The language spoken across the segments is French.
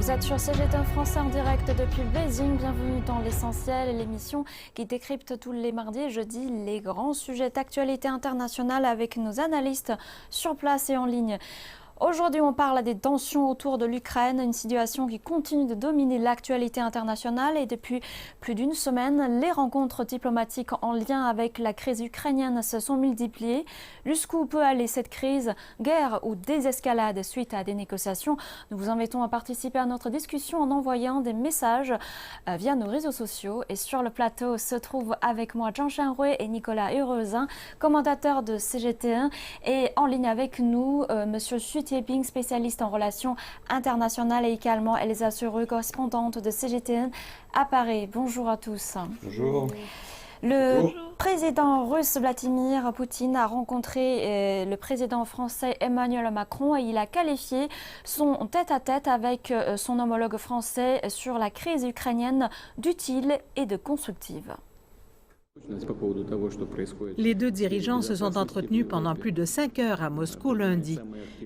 Vous êtes sur CGTN Français en direct depuis Beijing. Bienvenue dans l'essentiel, l'émission qui décrypte tous les mardis et jeudis les grands sujets d'actualité internationale avec nos analystes sur place et en ligne. Aujourd'hui, on parle des tensions autour de l'Ukraine, une situation qui continue de dominer l'actualité internationale et depuis plus d'une semaine, les rencontres diplomatiques en lien avec la crise ukrainienne se sont multipliées. Jusqu'où peut aller cette crise, guerre ou désescalade suite à des négociations? Nous vous invitons à participer à notre discussion en envoyant des messages via nos réseaux sociaux. Et sur le plateau se trouvent avec moi Zhang Shanhui et Nicolas Heureuzin, commentateurs de CGT1, et en ligne avec nous, Monsieur Xu Tieping, spécialiste en relations internationales, et également Elsa Sereux, correspondante de CGTN à Paris. Bonjour à tous. Bonjour. Le président russe Vladimir Poutine a rencontré le président français Emmanuel Macron et il a qualifié son tête-à-tête avec son homologue français sur la crise ukrainienne d'utile et de constructive. Les deux dirigeants se sont entretenus pendant plus de 5 heures à Moscou lundi.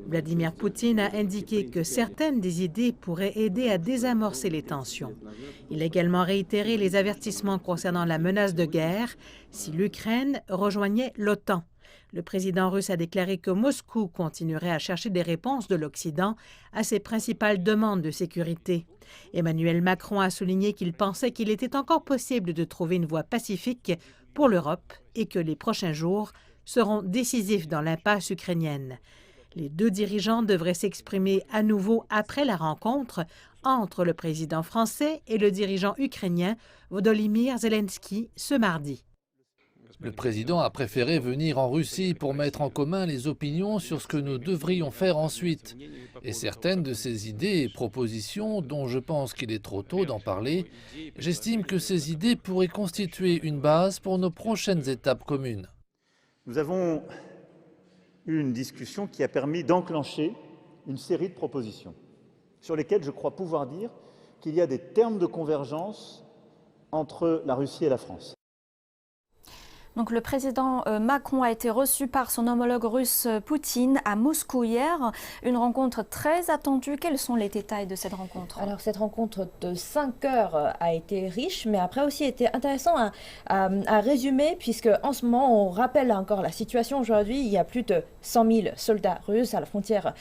Vladimir Poutine a indiqué que certaines des idées pourraient aider à désamorcer les tensions. Il a également réitéré les avertissements concernant la menace de guerre si l'Ukraine rejoignait l'OTAN. Le président russe a déclaré que Moscou continuerait à chercher des réponses de l'Occident à ses principales demandes de sécurité. Emmanuel Macron a souligné qu'il pensait qu'il était encore possible de trouver une voie pacifique pour l'Europe et que les prochains jours seront décisifs dans l'impasse ukrainienne. Les deux dirigeants devraient s'exprimer à nouveau après la rencontre entre le président français et le dirigeant ukrainien Volodymyr Zelensky ce mardi. Le président a préféré venir en Russie pour mettre en commun les opinions sur ce que nous devrions faire ensuite. Et certaines de ces idées et propositions, dont je pense qu'il est trop tôt d'en parler, j'estime que ces idées pourraient constituer une base pour nos prochaines étapes communes. Nous avons eu une discussion qui a permis d'enclencher une série de propositions sur lesquelles je crois pouvoir dire qu'il y a des termes de convergence entre la Russie et la France. Donc, le président Macron a été reçu par son homologue russe Poutine à Moscou hier. Une rencontre très attendue. Quels sont les détails de cette rencontre? Alors, cette rencontre de 5 heures a été riche, mais après aussi été intéressant à résumer, puisque en ce moment, on rappelle encore la situation aujourd'hui. Il y a plus de 100 000 soldats russes à la frontière,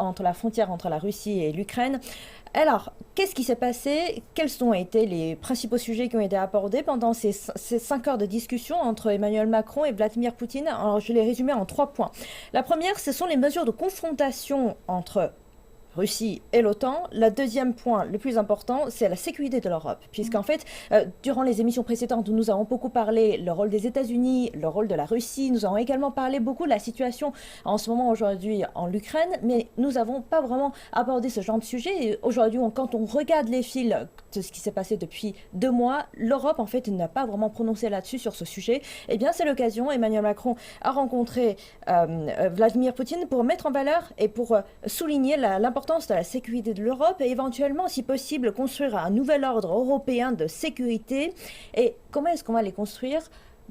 entre la Russie et l'Ukraine. Alors, qu'est-ce qui s'est passé? Quels ont été les principaux sujets qui ont été abordés pendant ces 5 heures de discussion entre Emmanuel Macron et Vladimir Poutine? Alors, je l'ai résumé en 3 points. La première, ce sont les mesures de confrontation entre Russie et l'OTAN. Le deuxième point, le plus important, c'est la sécurité de l'Europe. Puisqu'en fait, durant les émissions précédentes où nous avons beaucoup parlé le rôle des États-Unis, le rôle de la Russie, nous avons également parlé beaucoup de la situation en ce moment aujourd'hui en Ukraine, mais nous n'avons pas vraiment abordé ce genre de sujet. Et aujourd'hui, quand on regarde les fils de ce qui s'est passé depuis 2 mois, l'Europe, en fait, n'a pas vraiment prononcé là-dessus, sur ce sujet. Eh bien, c'est l'occasion. Emmanuel Macron a rencontré Vladimir Poutine pour mettre en valeur et pour souligner l'importance de la sécurité de l'Europe et éventuellement, si possible, construire un nouvel ordre européen de sécurité. Et comment est-ce qu'on va les construire?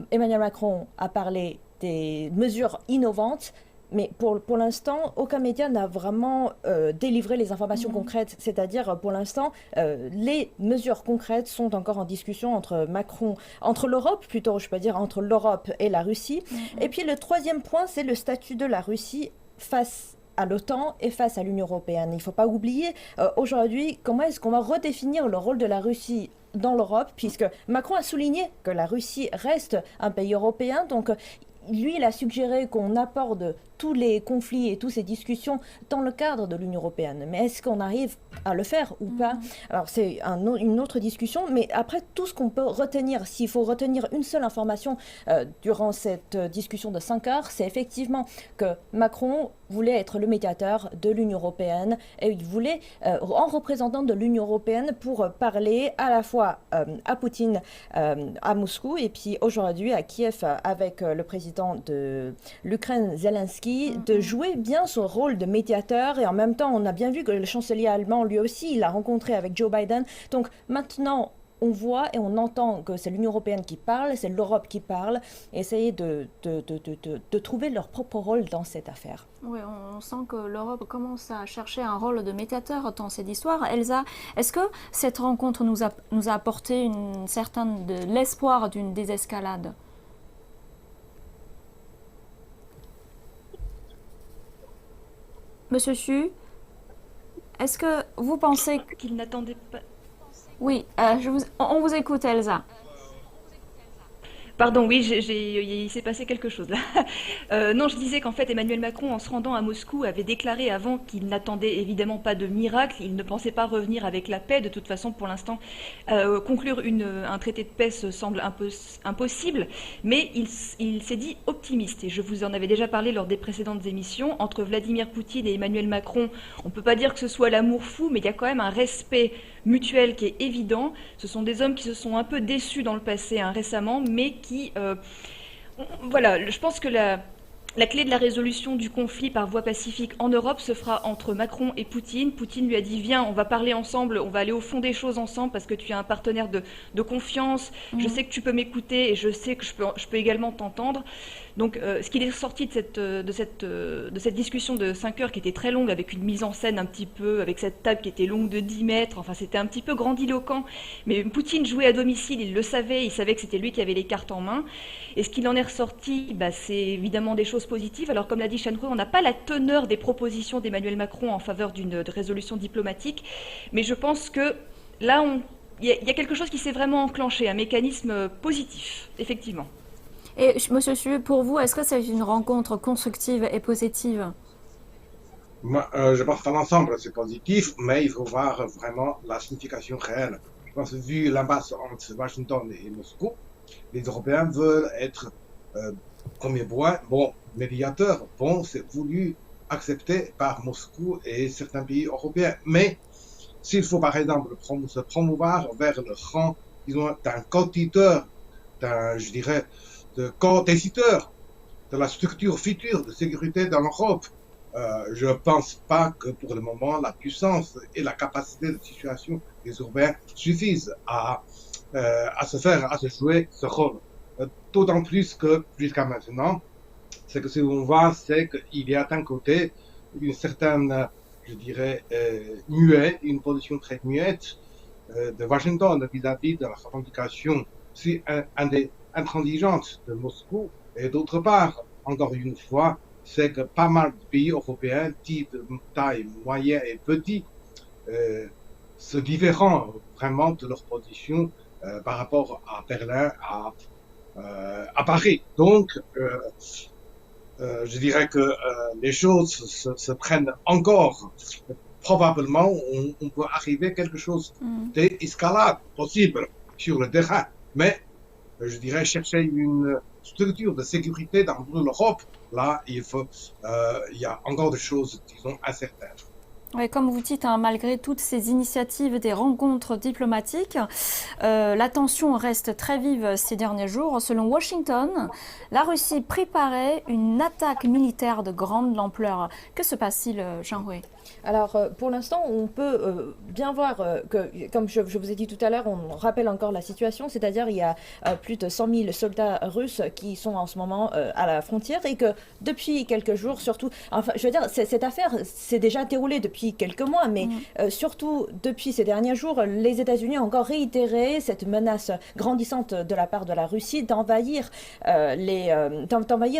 Emmanuel Macron a parlé des mesures innovantes, mais pour l'instant, aucun média n'a vraiment délivré les informations concrètes. C'est-à-dire, pour l'instant, les mesures concrètes sont encore en discussion entre l'Europe, plutôt, je peux dire, entre l'Europe et la Russie. Et puis, le troisième point, c'est le statut de la Russie face à l'OTAN et face à l'Union européenne. Il ne faut pas oublier aujourd'hui comment est-ce qu'on va redéfinir le rôle de la Russie dans l'Europe, puisque Macron a souligné que la Russie reste un pays européen, donc lui, il a suggéré qu'on aborde tous les conflits et toutes ces discussions dans le cadre de l'Union européenne. Mais est-ce qu'on arrive à le faire ou pas? Alors, c'est une autre discussion, mais après, tout ce qu'on peut retenir, s'il faut retenir une seule information durant cette discussion de 5 heures, c'est effectivement que Macron voulait être le médiateur de l'Union européenne et il voulait, en représentant de l'Union européenne, pour parler à la fois à Poutine à Moscou et puis aujourd'hui à Kiev avec le président de l'Ukraine, Zelensky, de jouer bien son rôle de médiateur. Et en même temps, on a bien vu que le chancelier allemand, lui aussi, il a rencontré avec Joe Biden. Donc maintenant, on voit et on entend que c'est l'Union européenne qui parle, c'est l'Europe qui parle, et essayer de trouver leur propre rôle dans cette affaire. Oui, on sent que l'Europe commence à chercher un rôle de médiateur dans cette histoire. Elsa, est-ce que cette rencontre nous a apporté de l'espoir d'une désescalade? Monsieur Chu, est-ce que vous pensez qu'il n'attendait pas... Oui, on vous écoute, Elsa. Pardon, oui, il s'est passé quelque chose là. Non, je disais qu'en fait Emmanuel Macron, en se rendant à Moscou, avait déclaré avant qu'il n'attendait évidemment pas de miracle. Il ne pensait pas revenir avec la paix. De toute façon, pour l'instant, conclure un traité de paix semble impossible. Mais il s'est dit optimiste. Et je vous en avais déjà parlé lors des précédentes émissions. Entre Vladimir Poutine et Emmanuel Macron, on ne peut pas dire que ce soit l'amour fou, mais il y a quand même un respect mutuel qui est évident. Ce sont des hommes qui se sont un peu déçus dans le passé, récemment, mais qui... voilà, je pense que la clé de la résolution du conflit par voie pacifique en Europe se fera entre Macron et Poutine. Poutine lui a dit « Viens, on va parler ensemble, on va aller au fond des choses ensemble parce que tu es un partenaire de confiance. Je sais que tu peux m'écouter et je sais que je peux également t'entendre. » Donc, ce qui est sorti de cette discussion de 5 heures qui était très longue, avec une mise en scène un petit peu, avec cette table qui était longue de 10 mètres, enfin c'était un petit peu grandiloquent, mais Poutine jouait à domicile, il savait que c'était lui qui avait les cartes en main. Et ce qu'il en est ressorti, c'est évidemment des choses positives. Alors comme l'a dit Shanhui, on n'a pas la teneur des propositions d'Emmanuel Macron en faveur d'une résolution diplomatique, mais je pense que là, il y a quelque chose qui s'est vraiment enclenché, un mécanisme positif, effectivement. Et Monsieur Chu, pour vous, est-ce que c'est une rencontre constructive et positive? Moi, je pense qu'à l'ensemble, c'est positif, mais il faut voir vraiment la signification réelle. Je pense que vu l'impasse entre Washington et Moscou, les Européens veulent être, premier point, médiateurs. C'est voulu accepté par Moscou et certains pays européens. Mais s'il faut par exemple se promouvoir vers le rang, disons, d'un co-titeur, je dirais, de co-décideur de la structure future de sécurité dans l'Europe, je ne pense pas que pour le moment la puissance et la capacité de situation des Européens suffisent à se jouer ce rôle. D'autant plus que jusqu'à maintenant, c'est que ce qu'on voit, c'est qu'il y a d'un côté une certaine, je dirais, une position très muette de Washington vis-à-vis de la revendication si intransigeante de Moscou, et d'autre part, encore une fois, c'est que pas mal de pays européens, dits de taille moyenne et petit, se différent vraiment de leur position par rapport à Berlin, à Paris. Donc, je dirais que les choses se prennent encore. Probablement, on peut arriver à quelque chose d'escalade possible sur le terrain. Mais, je dirais, chercher une structure de sécurité dans toute l'Europe, là, il y a encore des choses, disons, incertaines. Oui, comme vous dites, malgré toutes ces initiatives des rencontres diplomatiques, la tension reste très vive ces derniers jours. Selon Washington, la Russie préparait une attaque militaire de grande ampleur. Que se passe-t-il, Shanhui ? Alors, pour l'instant, on peut bien voir que, comme je vous ai dit tout à l'heure, on rappelle encore la situation, c'est-à-dire il y a plus de 100 000 soldats russes qui sont en ce moment à la frontière et que depuis quelques jours, surtout, enfin, je veux dire, cette affaire s'est déjà déroulée depuis quelques mois, mais surtout depuis ces derniers jours, les États-Unis ont encore réitéré cette menace grandissante de la part de la Russie d'envahir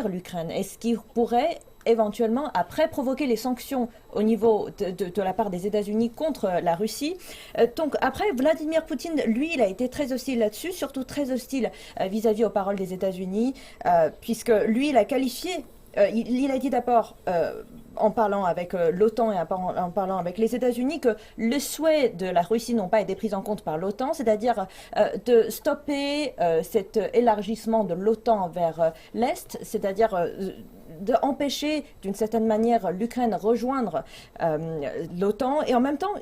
l'Ukraine, et ce qui pourrait éventuellement, après provoquer les sanctions au niveau de la part des États-Unis contre la Russie. Donc après, Vladimir Poutine, lui, il a été très hostile là-dessus, surtout très hostile vis-à-vis aux paroles des États-Unis, puisque lui, il a qualifié, il a dit d'abord, en parlant avec l'OTAN et en parlant avec les États-Unis, que le souhait de la Russie n'ont pas été pris en compte par l'OTAN, c'est-à-dire de stopper cet élargissement de l'OTAN vers l'Est, c'est-à-dire d'empêcher d'une certaine manière l'Ukraine rejoindre l'OTAN. Et en même temps,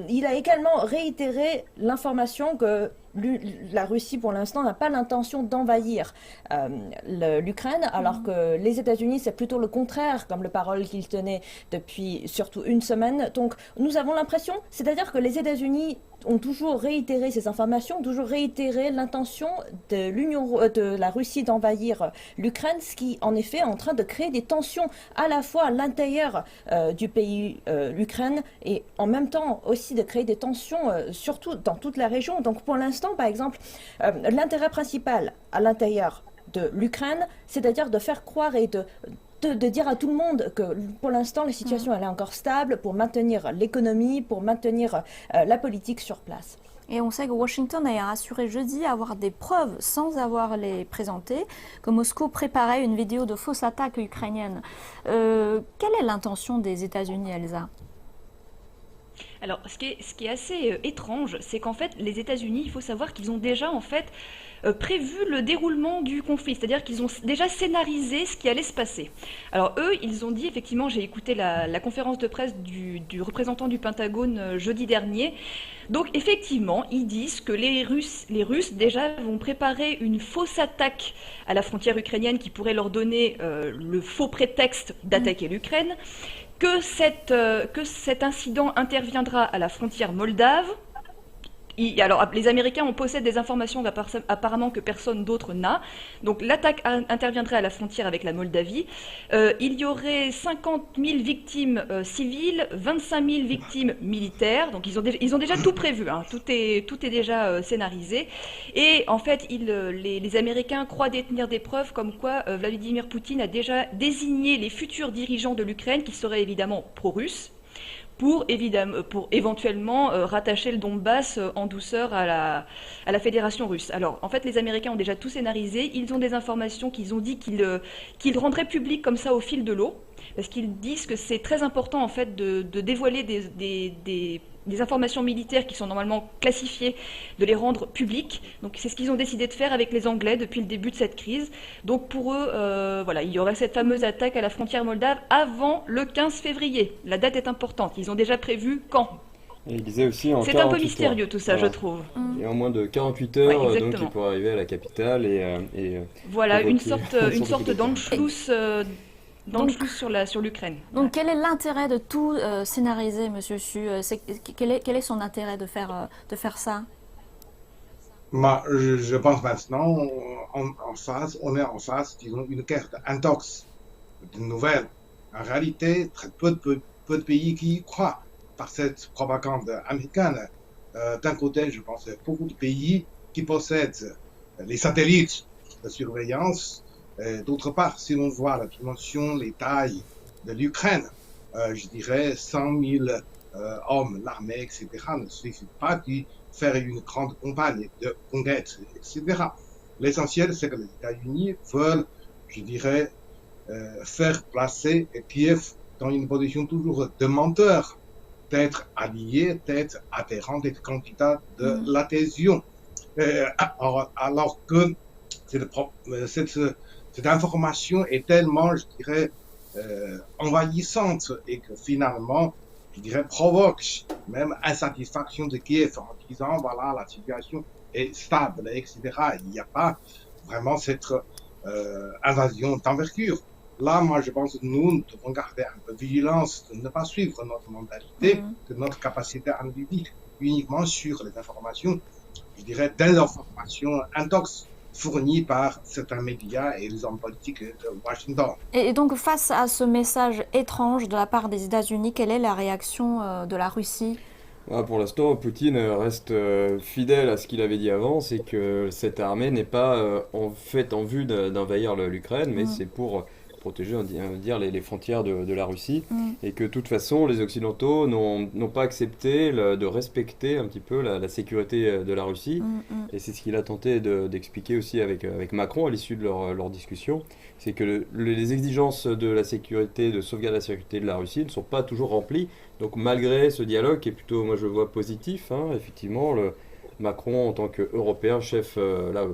il a également réitéré l'information que la Russie, pour l'instant, n'a pas l'intention d'envahir l'Ukraine, alors que les États-Unis, c'est plutôt le contraire, comme le parole qu'ils tenaient depuis surtout une semaine. Donc, nous avons l'impression, c'est-à-dire que les États-Unis ont toujours réitéré ces informations, ont toujours réitéré l'intention de la Russie d'envahir l'Ukraine, ce qui en effet est en train de créer des tensions à la fois à l'intérieur du pays, l'Ukraine, et en même temps aussi de créer des tensions surtout dans toute la région. Donc pour l'instant, par exemple, l'intérêt principal à l'intérieur de l'Ukraine, c'est-à-dire de faire croire et de dire à tout le monde que pour l'instant la situation elle est encore stable pour maintenir l'économie, pour maintenir la politique sur place. Et on sait que Washington a assuré jeudi avoir des preuves, sans avoir les présenter, que Moscou préparait une vidéo de fausse attaque ukrainienne. Quelle est l'intention des États-Unis, Elsa ? Alors, ce qui est assez étrange, c'est qu'en fait, les États-Unis, il faut savoir qu'ils ont déjà en fait prévu le déroulement du conflit, c'est-à-dire qu'ils ont déjà scénarisé ce qui allait se passer. Alors eux, ils ont dit, effectivement, j'ai écouté la conférence de presse du représentant du Pentagone jeudi dernier. Donc effectivement, ils disent que les Russes déjà vont préparer une fausse attaque à la frontière ukrainienne qui pourrait leur donner le faux prétexte d'attaquer l'Ukraine, que cet incident interviendra à la frontière moldave. Alors, les Américains possèdent des informations apparemment que personne d'autre n'a. Donc, l'attaque interviendrait à la frontière avec la Moldavie. Il y aurait 50 000 victimes civiles, 25 000 victimes militaires. Donc, ils ont déjà tout prévu. Hein. Tout est déjà scénarisé. Et en fait, les Américains croient détenir des preuves comme quoi Vladimir Poutine a déjà désigné les futurs dirigeants de l'Ukraine, qui seraient évidemment pro-russes, pour éventuellement rattacher le Donbass en douceur à la Fédération russe. Alors, en fait, les Américains ont déjà tout scénarisé. Ils ont des informations qu'ils ont dit qu'ils rendraient publiques comme ça au fil de l'eau, parce qu'ils disent que c'est très important, en fait, de dévoiler des informations militaires qui sont normalement classifiées, de les rendre publiques. Donc c'est ce qu'ils ont décidé de faire avec les Anglais depuis le début de cette crise. Donc pour eux, voilà, il y aurait cette fameuse attaque à la frontière moldave avant le 15 février. La date est importante. Ils ont déjà prévu quand. Et il disait aussi en 48 C'est un peu mystérieux heures. tout ça, Voilà. je trouve. Et en moins de 48 heures, Ouais, donc il pourrait arriver à la capitale et voilà, une provoquer sorte d'Anschluss sur l'Ukraine. Donc quel est l'intérêt de tout scénariser, Monsieur Su? Quel est son intérêt de faire ça? Je pense maintenant, on est en face, disons, une carte intox de nouvelles. En réalité, très peu de pays qui y croient par cette propagande américaine. D'un côté, je pense qu'il y a beaucoup de pays qui possèdent les satellites de surveillance. D'autre part, si l'on voit la dimension, les tailles de l'Ukraine, je dirais 100 000 hommes, l'armée, etc., ne suffit pas de faire une grande campagne de conquête, etc. L'essentiel, c'est que les États-Unis veulent, je dirais, faire placer Kiev dans une position toujours de menteur, d'être allié, d'être adhérent, d'être candidat de l'adhésion. Alors que cette information est tellement, je dirais, envahissante et que finalement, je dirais, provoque même insatisfaction de Kiev en disant, voilà, la situation est stable, etc. Il n'y a pas vraiment cette invasion d'envergure. Là, moi, je pense que nous devons garder un peu de vigilance, de ne pas suivre notre mentalité, de notre capacité analytique uniquement sur les informations, je dirais, des informations intox fournies par certains médias et les hommes politiques de Washington. Et donc, face à ce message étrange de la part des États-Unis, quelle est la réaction de la Russie? Pour l'instant, Poutine reste fidèle à ce qu'il avait dit avant, c'est que cette armée n'est pas en fait en vue d'envahir l'Ukraine, mais c'est pour protéger, on va dire, les frontières de la Russie, et que de toute façon, les Occidentaux n'ont pas accepté de respecter un petit peu la sécurité de la Russie, et c'est ce qu'il a tenté d'expliquer aussi avec Macron à l'issue de leur discussion, c'est que les exigences de la sécurité, de sauvegarde de la sécurité de la Russie ne sont pas toujours remplies, donc malgré ce dialogue qui est plutôt, moi je vois, positif, effectivement, Macron en tant qu'Européen, chef,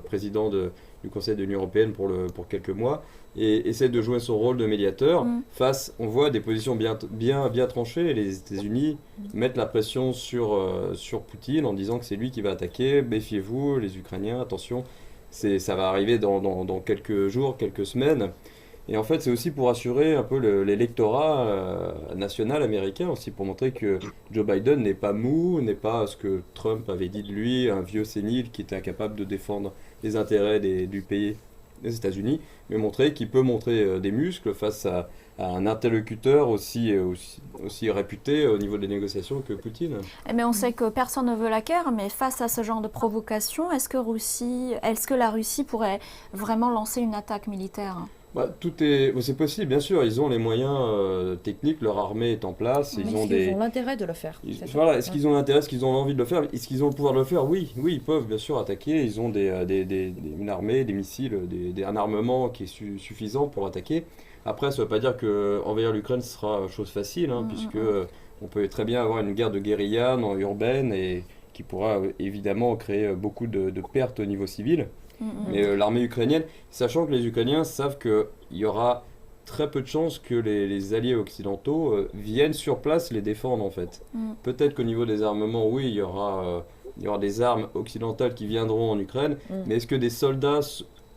président du Conseil de l'Union Européenne pour quelques mois, et essaie de jouer son rôle de médiateur face, on voit des positions bien tranchées. Les États-Unis mettent la pression sur Poutine en disant que c'est lui qui va attaquer, méfiez-vous, les Ukrainiens, attention, ça va arriver dans quelques jours, quelques semaines. Et en fait, c'est aussi pour assurer un peu l'électorat national américain, aussi pour montrer que Joe Biden n'est pas mou, n'est pas ce que Trump avait dit de lui, un vieux sénile qui était incapable de défendre les intérêts du pays, des États-Unis, mais montrer qu'il peut montrer des muscles face à un interlocuteur aussi réputé au niveau des négociations que Poutine. Mais on sait que personne ne veut la guerre, mais face à ce genre de provocation, est-ce que la Russie pourrait vraiment lancer une attaque militaire? C'est possible, bien sûr. Ils ont les moyens techniques, leur armée est en place. Mais ils ont l'intérêt de le faire. Voilà, est-ce qu'ils ont l'intérêt, est-ce qu'ils ont l'envie de le faire? Est-ce qu'ils ont le pouvoir de le faire? Oui, ils peuvent bien sûr attaquer. Ils ont une armée, des missiles, un armement qui est suffisant pour attaquer. Après, ça ne veut pas dire qu'envahir l'Ukraine sera chose facile, puisque on peut très bien avoir une guerre de guérilla urbaine et qui pourra évidemment créer beaucoup de pertes au niveau civil. Mais l'armée ukrainienne, sachant que les Ukrainiens savent qu'il y aura très peu de chances que les alliés occidentaux viennent sur place les défendre en fait. Peut-être qu'au niveau des armements, oui, il y aura des armes occidentales qui viendront en Ukraine, mais est-ce que des soldats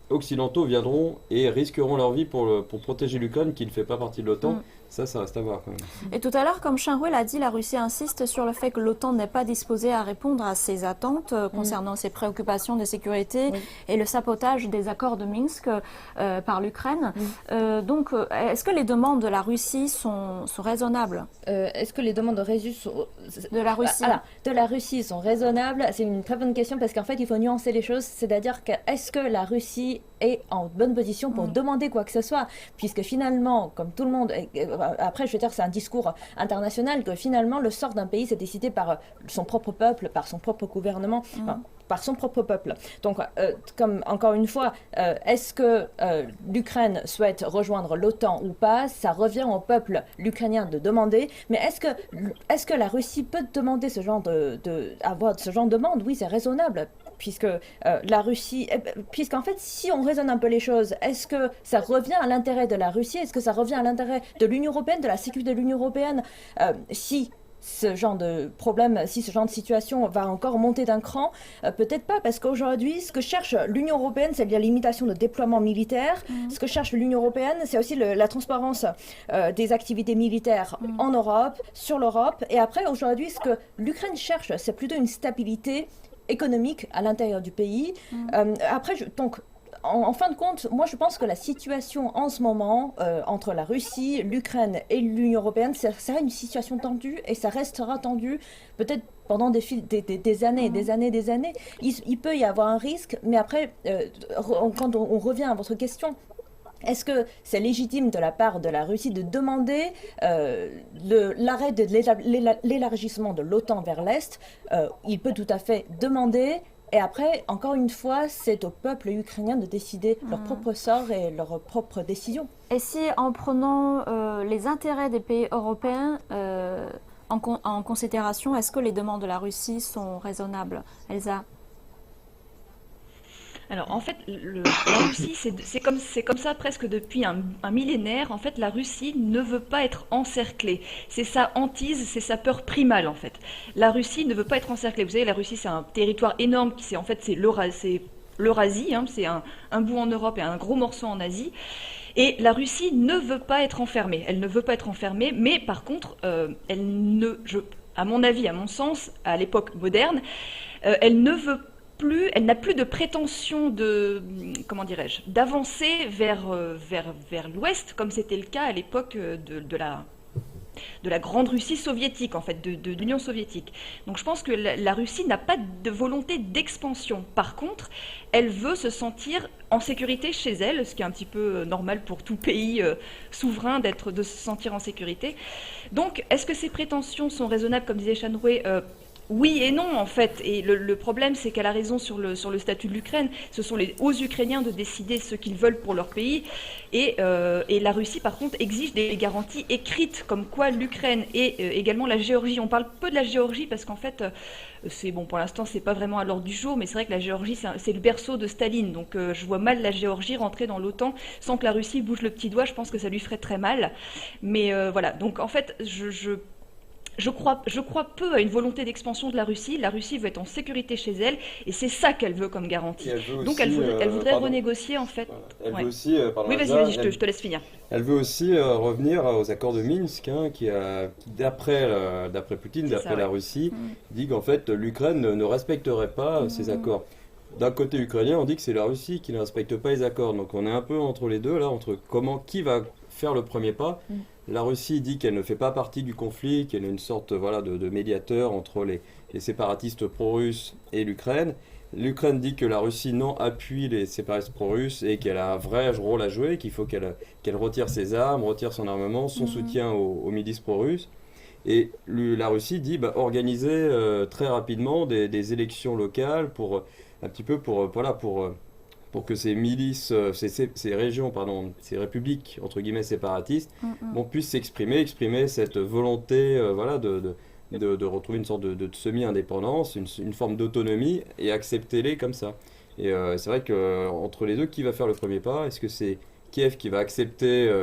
occidentaux viendront et risqueront leur vie pour protéger l'Ukraine qui ne fait pas partie de l'OTAN? Ça reste à voir quand même. Et tout à l'heure, comme Shinrui l'a dit, la Russie insiste sur le fait que l'OTAN n'est pas disposée à répondre à ses attentes concernant ses préoccupations de sécurité et le sabotage des accords de Minsk par l'Ukraine. Donc, est-ce que les demandes de la Russie sont raisonnables? Est-ce que les demandes de la Russie sont raisonnables? C'est une très bonne question parce qu'en fait, il faut nuancer les choses. C'est-à-dire que est-ce que la Russie est en bonne position pour demander quoi que ce soit? Puisque finalement, comme tout le monde... Après, je veux dire, c'est un discours international que finalement, le sort d'un pays, c'est décidé par son propre peuple, par son propre gouvernement, par son propre peuple. Donc, comme encore une fois, est-ce que l'Ukraine souhaite rejoindre l'OTAN ou pas? Ça revient au peuple l'Ukrainien de demander. Mais est-ce que la Russie peut demander ce genre avoir ce genre de demande? Oui, c'est raisonnable. Puisque la Russie, puisqu'en fait, si on raisonne un peu les choses, est-ce que ça revient à l'intérêt de la Russie? Est-ce que ça revient à l'intérêt de l'Union européenne, de la sécurité de l'Union européenne, si ce genre de problème, si ce genre de situation va encore monter d'un cran? Peut-être pas, parce qu'aujourd'hui, ce que cherche l'Union européenne, c'est la limitation de déploiement militaire. Ce que cherche l'Union européenne, c'est aussi la transparence des activités militaires en Europe, sur l'Europe. Et après, aujourd'hui, ce que l'Ukraine cherche, c'est plutôt une stabilité économique à l'intérieur du pays. Après, donc, en fin de compte, moi je pense que la situation en ce moment entre la Russie, l'Ukraine et l'Union européenne, c'est une situation tendue et ça restera tendu peut-être pendant des années, des années. Il peut y avoir un risque, mais après, quand on revient à votre question, est-ce que c'est légitime de la part de la Russie de demander l'arrêt de l'élargissement de l'OTAN vers l'Est? Il peut tout à fait demander. Et après, encore une fois, c'est au peuple ukrainien de décider leur propre sort et leur propre décision. Et si, en prenant les intérêts des pays européens en considération, est-ce que les demandes de la Russie sont raisonnables? Elsa? Alors en fait, la Russie, c'est comme ça presque depuis un millénaire. En fait, la Russie ne veut pas être encerclée. C'est sa hantise, c'est sa peur primale en fait. La Russie ne veut pas être encerclée. Vous savez, la Russie c'est un territoire énorme qui c'est l'Eurasie, c'est un bout en Europe et un gros morceau en Asie. Et la Russie ne veut pas être enfermée. Elle ne veut pas être enfermée, mais par contre, à mon avis, à mon sens, à l'époque moderne, elle n'a plus de prétention d'avancer vers l'Ouest, comme c'était le cas à l'époque de la grande Russie soviétique, en fait, de l'Union soviétique. Donc je pense que la Russie n'a pas de volonté d'expansion. Par contre, elle veut se sentir en sécurité chez elle, ce qui est un petit peu normal pour tout pays souverain de se sentir en sécurité. Donc, est-ce que ces prétentions sont raisonnables, comme disait Shinrui? Oui et non, en fait. Et le problème, c'est qu'elle a raison sur le statut de l'Ukraine. Ce sont aux Ukrainiens de décider ce qu'ils veulent pour leur pays. Et la Russie, par contre, exige des garanties écrites, comme quoi l'Ukraine et également la Géorgie. On parle peu de la Géorgie parce qu'en fait, pour l'instant, c'est pas vraiment à l'ordre du jour, mais c'est vrai que la Géorgie, c'est le berceau de Staline. Donc, je vois mal la Géorgie rentrer dans l'OTAN sans que la Russie bouge le petit doigt. Je pense que ça lui ferait très mal. Mais voilà. Donc, en fait, je crois peu à une volonté d'expansion de la Russie. La Russie veut être en sécurité chez elle et c'est ça qu'elle veut comme garantie. Et elle veut Donc aussi, elle voudrait pardon. renégocier en fait. Voilà. Elle Ouais. veut aussi, pardon, Oui, vas-y, Elsa, vas-y, je te laisse finir. elle veut aussi revenir aux accords de Minsk, hein, qui d'après Poutine, C'est d'après ça, la ouais. Russie, Mm. dit qu'en fait l'Ukraine ne respecterait pas ces accords. D'un côté ukrainien, on dit que c'est la Russie qui ne respecte pas les accords. Donc on est un peu entre les deux là, entre qui va faire le premier pas. Mm. La Russie dit qu'elle ne fait pas partie du conflit, qu'elle est une sorte voilà de médiateur entre les séparatistes pro-russes et l'Ukraine. L'Ukraine dit que la Russie non appuie les séparatistes pro-russes et qu'elle a un vrai rôle à jouer, qu'il faut qu'elle retire ses armes, retire son armement, son soutien aux milices pro-russes. Et la Russie dit organiser très rapidement des élections locales pour un petit peu pour que ces milices, ces régions, pardon, ces républiques entre guillemets séparatistes, puissent exprimer cette volonté, voilà, de retrouver une sorte de semi-indépendance, une forme d'autonomie et accepter-les comme ça. Et c'est vrai que entre les deux, qui va faire le premier pas? Est-ce que c'est Kiev qui va accepter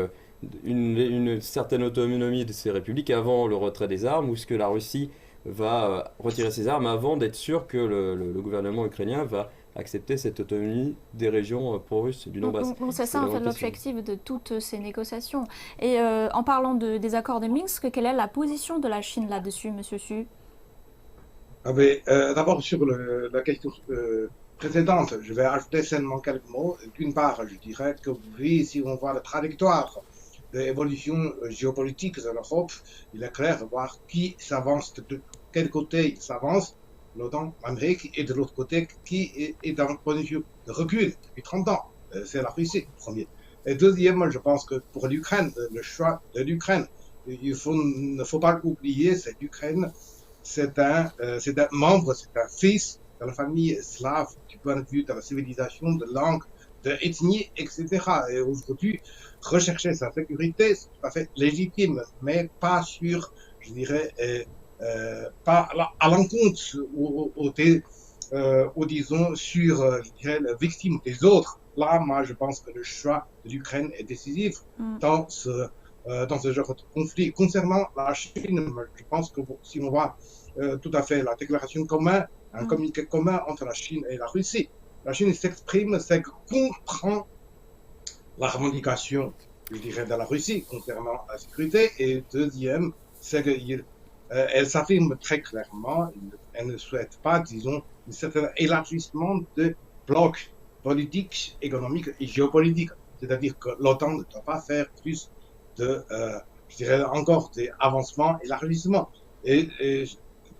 une certaine autonomie de ces républiques avant le retrait des armes, ou est-ce que la Russie va retirer ses armes avant d'être sûr que le gouvernement ukrainien va accepter cette autonomie des régions pro-russes du Donbass? C'est ça en fait l'objectif de toutes ces négociations. Et en parlant des accords de Minsk, quelle est la position de la Chine là-dessus, Monsieur Su? D'abord sur la question précédente, je vais ajouter seulement quelques mots. D'une part, je dirais que oui, si on voit la trajectoire de l'évolution géopolitique de l'Europe, il est clair de voir qui s'avance, de quel côté il s'avance, l'OTAN, l'Amérique, et de l'autre côté, qui est dans un point de vue de recul depuis 30 ans. C'est la Russie, premier. Et deuxièmement, je pense que pour l'Ukraine, le choix de l'Ukraine, il ne faut pas oublier, c'est l'Ukraine, c'est un membre, c'est un fils de la famille slave, du point de vue de la civilisation, de langue, de ethnie, etc. Et aujourd'hui, rechercher sa sécurité, c'est tout à fait légitime, mais pas sur, je dirais, pas à l'encontre ou disons sur, je dirais, la victime des autres. Là, moi, je pense que le choix de l'Ukraine est décisif dans ce genre de conflit. Concernant la Chine, je pense que si on voit tout à fait la déclaration commune, un communiqué commun entre la Chine et la Russie, la Chine s'exprime, c'est que comprend la revendication, je dirais, de la Russie concernant la sécurité. Et deuxième, c'est qu'elle s'affirme très clairement, elle ne souhaite pas, disons, un certain élargissement de blocs politiques, économiques et géopolitiques. C'est-à-dire que l'OTAN ne doit pas faire plus de, je dirais, encore des avancements, élargissements. Et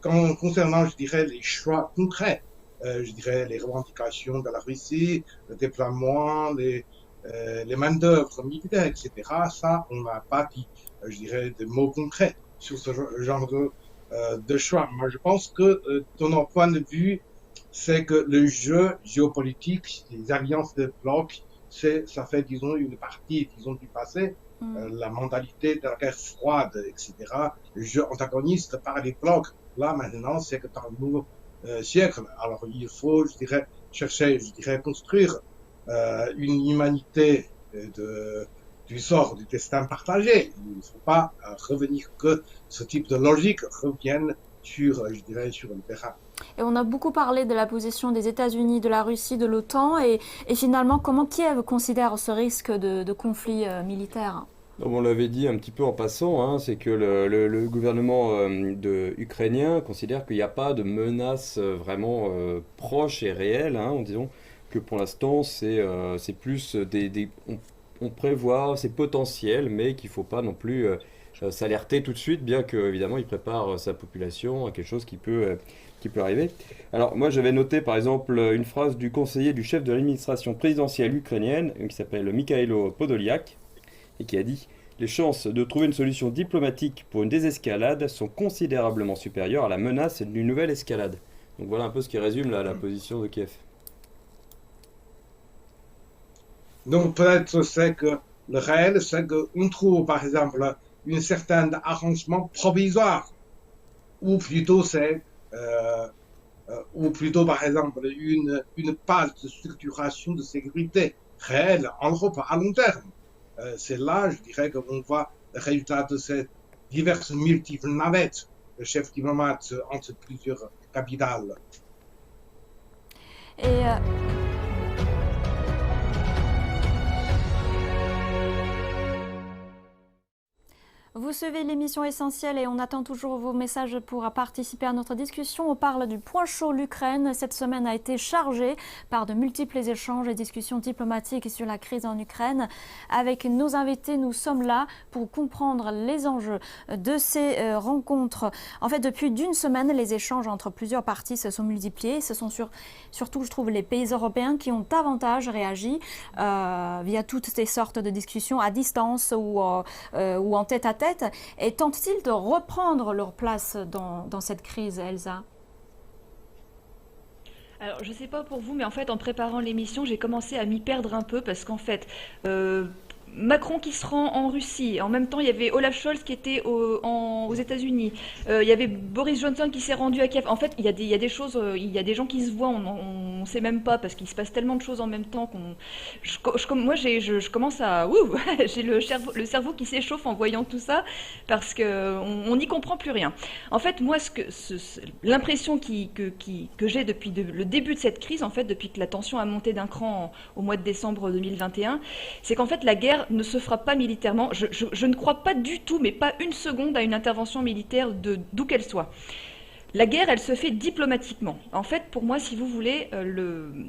concernant, je dirais, les choix concrets, je dirais, les revendications de la Russie, le déploiement, les main-d'œuvre militaires, etc., ça, on n'a pas dit, je dirais, de mots concrets sur ce genre de choix. Moi, je pense que, de notre point de vue, c'est que le jeu géopolitique, les alliances de blocs, ça fait, disons, une partie, disons, du passé, la mentalité de la guerre froide, etc., le jeu antagoniste par les blocs. Là, maintenant, c'est que dans le nouveau siècle, alors il faut, je dirais, chercher, je dirais, construire une humanité du sort, du destin partagé. Il ne faut pas revenir que ce type de logique revienne sur, je dirais, sur le terrain. Et on a beaucoup parlé de la position des États-Unis, de la Russie, de l'OTAN, et finalement, comment Kiev considère ce risque de conflit militaire? On l'avait dit un petit peu en passant, hein, c'est que le gouvernement ukrainien considère qu'il n'y a pas de menace vraiment proche et réelle, hein, en disant que pour l'instant c'est plus on prévoit, c'est potentiel, mais qu'il ne faut pas non plus s'alerter tout de suite, bien qu'évidemment il prépare sa population à quelque chose qui peut arriver. Alors moi j'avais noté par exemple une phrase du conseiller du chef de l'administration présidentielle ukrainienne, qui s'appelle Mikhailo Podolyak, et qui a dit « Les chances de trouver une solution diplomatique pour une désescalade sont considérablement supérieures à la menace d'une nouvelle escalade. » Donc voilà un peu ce qui résume la position de Kiev. Donc peut-être c'est que le réel, c'est qu'on trouve par exemple un certain arrangement provisoire, ou plutôt par exemple une base de structuration de sécurité réelle en Europe à long terme. C'est là, je dirais, qu'on voit le résultat de ces diverses multiples navettes chef diplomate entre plusieurs capitales. Et vous suivez l'émission Essentielle et on attend toujours vos messages pour participer à notre discussion. On parle du point chaud, l'Ukraine. Cette semaine a été chargée par de multiples échanges et discussions diplomatiques sur la crise en Ukraine. Avec nos invités, nous sommes là pour comprendre les enjeux de ces rencontres. En fait, depuis d'une semaine, les échanges entre plusieurs parties se sont multipliés. Ce sont surtout, je trouve, les pays européens qui ont davantage réagi via toutes ces sortes de discussions à distance ou en tête-à-tête. Et tentent-ils de reprendre leur place dans cette crise, Elsa ? Alors, je ne sais pas pour vous, mais en fait, en préparant l'émission, j'ai commencé à m'y perdre un peu parce qu'en fait, Macron qui se rend en Russie, en même temps il y avait Olaf Scholz qui était aux États-Unis, il y avait Boris Johnson qui s'est rendu à Kiev. En fait, il y a des choses, il y a des gens qui se voient, on ne sait même pas parce qu'il se passe tellement de choses en même temps moi je commence à j'ai le cerveau qui s'échauffe en voyant tout ça parce que on n'y comprend plus rien. En fait, moi l'impression que j'ai depuis le début de cette crise, en fait, depuis que la tension a monté d'un cran au mois de décembre 2021, c'est qu'en fait la guerre ne se fera pas militairement. Je ne crois pas du tout, mais pas une seconde, à une intervention militaire d'où qu'elle soit. La guerre, elle se fait diplomatiquement. En fait, pour moi, si vous voulez, le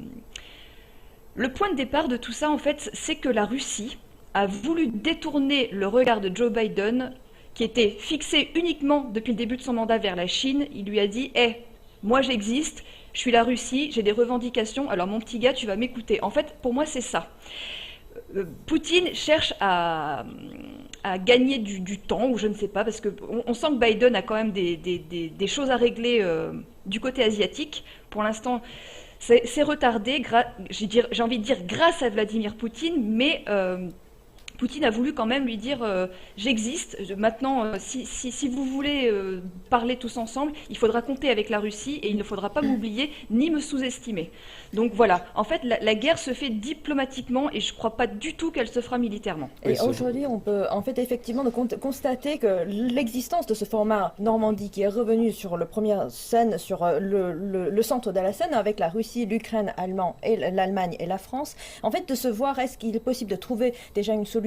point de départ de tout ça, en fait, c'est que la Russie a voulu détourner le regard de Joe Biden, qui était fixé uniquement depuis le début de son mandat vers la Chine. Il lui a dit « Hey, moi j'existe, je suis la Russie, j'ai des revendications, alors mon petit gars, tu vas m'écouter. » En fait, pour moi, c'est ça. Poutine cherche à gagner du temps, ou je ne sais pas, parce qu'on sent que Biden a quand même des choses à régler du côté asiatique. Pour l'instant, c'est retardé, j'ai envie de dire grâce à Vladimir Poutine, mais Poutine a voulu quand même lui dire j'existe, maintenant si vous voulez parler tous ensemble, il faudra compter avec la Russie et il ne faudra pas m'oublier ni me sous-estimer. Donc voilà, en fait la guerre se fait diplomatiquement et je ne crois pas du tout qu'elle se fera militairement. Et aujourd'hui on peut en fait effectivement constater que l'existence de ce format Normandie qui est revenu sur la première scène, sur le centre de la scène avec la Russie, l'Ukraine, l'Allemagne et la France, en fait de se voir est-ce qu'il est possible de trouver déjà une solution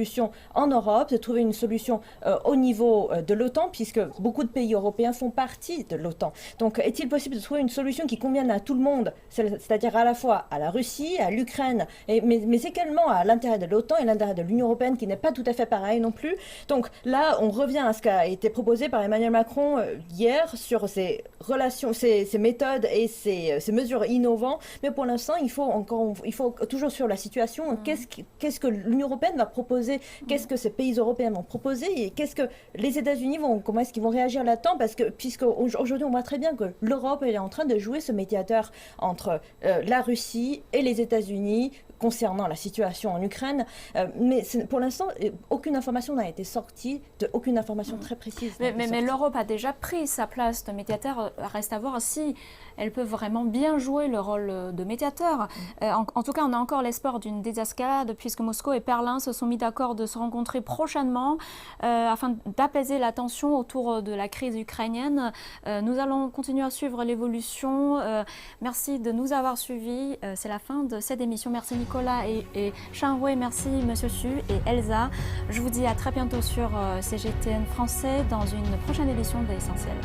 en Europe, de trouver une solution au niveau de l'OTAN, puisque beaucoup de pays européens font partie de l'OTAN. Donc, est-il possible de trouver une solution qui convienne à tout le monde, c'est-à-dire à la fois à la Russie, à l'Ukraine, mais également à l'intérieur de l'OTAN et à l'intérieur de l'Union européenne, qui n'est pas tout à fait pareil non plus. Donc là, on revient à ce qui a été proposé par Emmanuel Macron hier sur ces relations, ces méthodes et ces mesures innovantes. Mais pour l'instant, il faut toujours sur la situation, qu'est-ce que l'Union européenne va proposer, qu'est-ce que ces pays européens vont proposer et qu'est-ce que les États-Unis comment est-ce qu'ils vont réagir là-dedans, puisque aujourd'hui on voit très bien que l'Europe est en train de jouer ce médiateur entre la Russie et les États-Unis concernant la situation en Ukraine, mais pour l'instant, aucune information n'a été sortie, aucune information très précise. Mais l'Europe a déjà pris sa place de médiateur. Reste à voir si elle peut vraiment bien jouer le rôle de médiateur. En tout cas, on a encore l'espoir d'une désescalade, puisque Moscou et Berlin se sont mis d'accord de se rencontrer prochainement afin d'apaiser la tension autour de la crise ukrainienne. Nous allons continuer à suivre l'évolution. Merci de nous avoir suivis. C'est la fin de cette émission. Merci Nicolas et Xiangwei, merci Monsieur Xu et Elsa. Je vous dis à très bientôt sur CGTN français dans une prochaine édition de l'Essentiel.